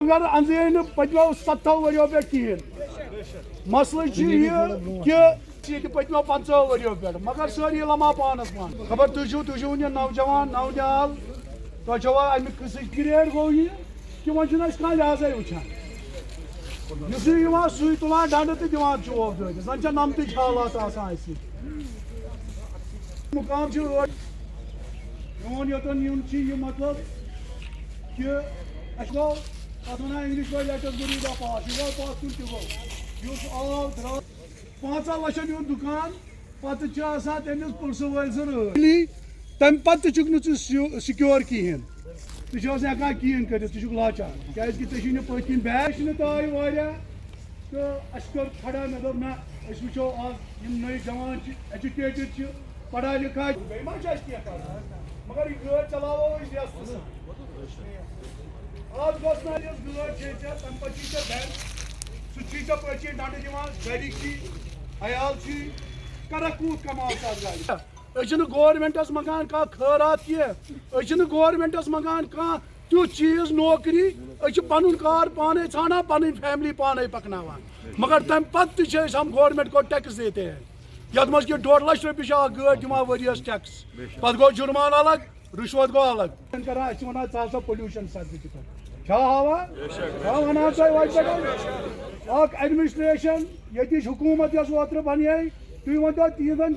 مگر انزین پتمو 70 ؤریو پہ کہین مسئلہ یہ پتمو 50 ؤریو پہ مگر ساری لما پانس مان خبر تھی نوجوان نونیال تھی امیک قصچ کریٹ گو یہ کہ وہ کھانا لحاظے وچان سی تلان ڈنڈ تو دان چوب دے زن نمتچ حالات آسان مقام میون یوتن یون یہ مطلب کہ اچھا گو ات ونان انگلش پہ لیٹس گو ریڈ پاس یہ گو پاس کن تہ گو اس آو درا 5 لچھن ہند دکان پتہ آسان تمس پلسہ ول ضروری تمہ پتہ چھ نہ سکیور کہین تھی ہکان کہین کر لاچار کیازِ ژے پتھ کن بیگ تاے واریاہ تو اس کر کھڑا مے دوپ نا اس وچھو آز یم نئی جوان ایجوکیٹڈ پڑھا لکھا بیما کی مگر یہ گاڑی چلاو ریاست آج گوس نا یس گاڑی تم پہ بینک سہ پہ ڈنڈ دان گرک عیال کرا کوت کمال تر گاڑی گورمنٹس منگان کھانا خیرات کی گورمنٹس منگان کھانا تیت چیز نوکری پن کار پانے ژھانڈان پن فیملی پانے پکناوان مگر تم پتہ تہ ہم گورنمنٹ کو ٹیکس دیتے ہیں یتھ مز کہ 1.5 لچھ رۄپیہِ اکھ گٲڑۍ دِوان ؤریس ٹیکس پتہٕ گوٚو جُرمان الگ رشوت گوٚو الگ کران أسۍ ونان ژٕ ہسا پولیوشن سرٹفکیٹ چھا ہاوان ونان تۄہہِ وتہِ پٮ۪ٹھ اکھ ایڈمنسٹریشن ییٚتِچ حکوٗمت یۄس اوترٕ بنے تُہۍ ؤنتو تِہنٛدن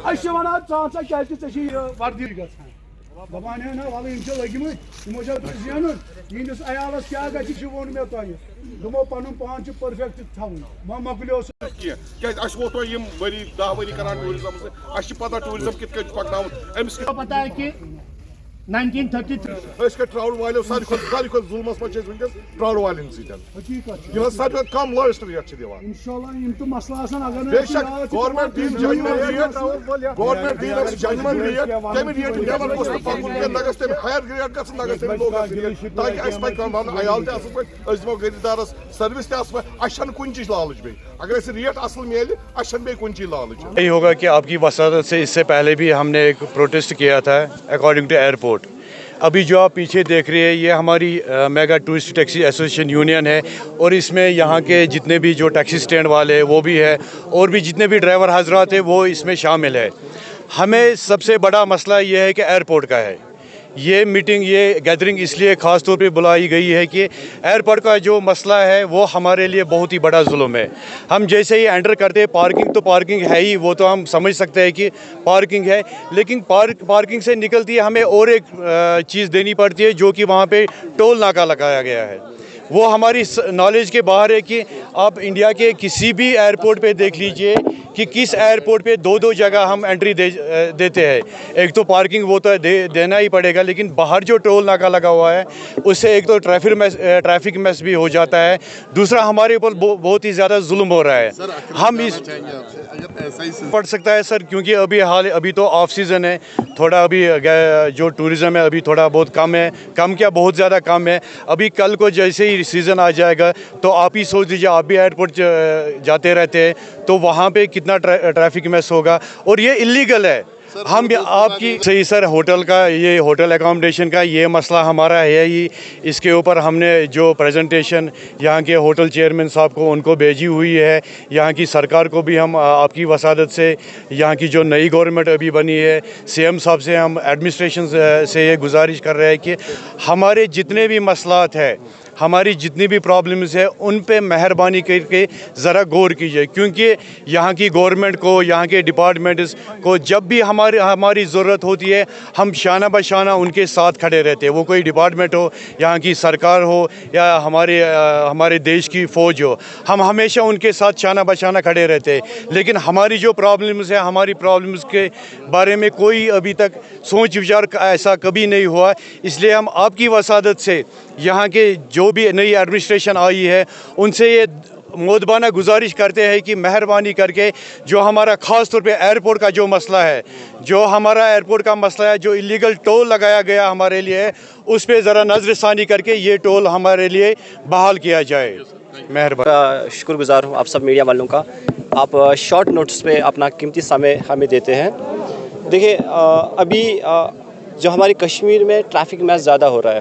أسۍ چھِ ونان ژٕ ہسا کیازِ ژےٚ چھِ یہِ وردی گژھان دپان ہے نا ول یم لگمت یمو زینن یہندس عیالس کیا گھِ وون مے تہ دمو پن پان پرفیکٹ تھاؤن وہ مکلیو کیاز ووت یم ؤری 10 ؤری کران ٹورزم سے پتہ ٹورزم کت کن پکناون امس پتہ ہے کہ 1933 ٹراول والو ساری کھت ظلمس پہ ونکس ٹراول والن حقیقت یہ ساری کم لویسٹ ریٹ دان انشاءاللہ یم تو مسئلہ آسان اگر بے شک گورنمنٹ دین ججمنٹ ریٹ گورنمنٹ دین ججمنٹ ریٹ تمہ ریٹ لیول گوس پکن نہ گژھِ تم ہائر ریٹ گژھن نہ گژھِ تم لوکل ریٹ تاکہ اس پہ کم عیال تہ اصل پہ اس دمو خریدارس سروس تہ اصل پہ اشن کن چیز لالچ بی اگر اس ریٹ اصل میل اشن بی کن چیز لالچ یہی ہوگا کہ آپ کی وساطت سے اس سے پہلے بھی ہم نے ایک پروٹیسٹ کیا تھا اکارڈنگ ٹو ایئرپورٹ. ابھی جو آپ پیچھے دیکھ رہے ہیں یہ ہماری mega tourist taxi association union ہے اور اس میں یہاں کے جتنے بھی جو ٹیکسی سٹینڈ والے وہ بھی ہے اور بھی جتنے بھی ڈرائیور حضرات ہیں وہ اس میں شامل ہے. ہمیں سب سے بڑا مسئلہ یہ ہے کہ ایئرپورٹ کا ہے. یہ میٹنگ یہ گیدرنگ اس لیے خاص طور پہ بلائی گئی ہے کہ ایئرپورٹ کا جو مسئلہ ہے وہ ہمارے لیے بہت ہی بڑا ظلم ہے. ہم جیسے ہی انٹر کرتے ہیں پارکنگ تو پارکنگ ہے ہی, وہ تو ہم سمجھ سکتے ہیں کہ پارکنگ ہے, لیکن پارکنگ سے نکلتی ہے ہمیں اور ایک چیز دینی پڑتی ہے جو کہ وہاں پہ ٹول ناکا لگایا گیا ہے. وہ ہماری نالج کے باہر ہے کہ آپ انڈیا کے کسی بھی ایئرپورٹ پہ دیکھ لیجئے کہ کس ایئرپورٹ پہ دو جگہ ہم انٹری دیتے ہیں. ایک تو پارکنگ وہ تو دینا ہی پڑے گا, لیکن باہر جو ٹول ناکا لگا ہوا ہے اس سے ایک تو ٹریفک میس بھی ہو جاتا ہے, دوسرا ہمارے اوپر بہت ہی زیادہ ظلم ہو رہا ہے. ہم اس پڑ سکتا ہے سر, کیونکہ ابھی تو آف سیزن ہے, تھوڑا ابھی جو ٹورزم ہے ابھی تھوڑا بہت کم ہے, کم کیا بہت زیادہ کم ہے. ابھی کل کو جیسے ہی سیزن آ جائے گا تو آپ ہی سوچ لیجیے, آپ بھی ایئرپورٹ جاتے رہتے ہیں تو وہاں پہ کتنا ٹریفک میس ہوگا, اور یہ انلیگل ہے. ہم آپ کی صحیح سر ہوٹل کا یہ ہوٹل اکاموڈیشن کا یہ مسئلہ ہمارا ہے ہی. اس کے اوپر ہم نے جو پریزنٹیشن یہاں کے ہوٹل چیئرمین صاحب کو ان کو بھیجی ہوئی ہے, یہاں کی سرکار کو بھی ہم آپ کی وسادت سے یہاں کی جو نئی گورنمنٹ ابھی بنی ہے سی ایم صاحب سے ہم ایڈمنسٹریشن سے یہ گزارش کر رہے ہیں کہ ہمارے جتنے بھی مسئلات ہیں, ہماری جتنی بھی پرابلمز ہیں ان پہ مہربانی کر کے ذرا غور کیجیے, کیونکہ یہاں کی گورنمنٹ کو یہاں کے ڈپارٹمنٹس کو جب بھی ہماری ضرورت ہوتی ہے ہم شانہ بہ شانہ ان کے ساتھ کھڑے رہتے ہیں. وہ کوئی ڈپارٹمنٹ ہو, یہاں کی سرکار ہو یا ہمارے دیش کی فوج ہو, ہم ہمیشہ ان کے ساتھ شانہ بہ شانہ کھڑے رہتے ہیں. لیکن ہماری جو پرابلمز ہیں, ہماری پرابلمز کے بارے میں کوئی ابھی تک سوچ وچار ایسا کبھی نہیں ہوا. اس لیے ہم آپ کی وسادت سے یہاں کے جو بھی نئی ایڈمنسٹریشن آئی ہے ان سے یہ مؤدبانہ گزارش کرتے ہیں کہ مہربانی کر کے جو ہمارا خاص طور پہ ایئرپورٹ کا جو مسئلہ ہے, جو ہمارا ایئرپورٹ کا مسئلہ ہے, جو انلیگل ٹول لگایا گیا ہمارے لیے, اس پہ ذرا نظر ثانی کر کے یہ ٹول ہمارے لیے بحال کیا جائے. مہربانی. شکر گزار ہوں آپ سب میڈیا والوں کا. آپ شارٹ نوٹس پہ اپنا قیمتی سمے ہمیں دیتے ہیں. دیکھیں ابھی جو ہماری کشمیر میں ٹریفک میس زیادہ ہو رہا ہے,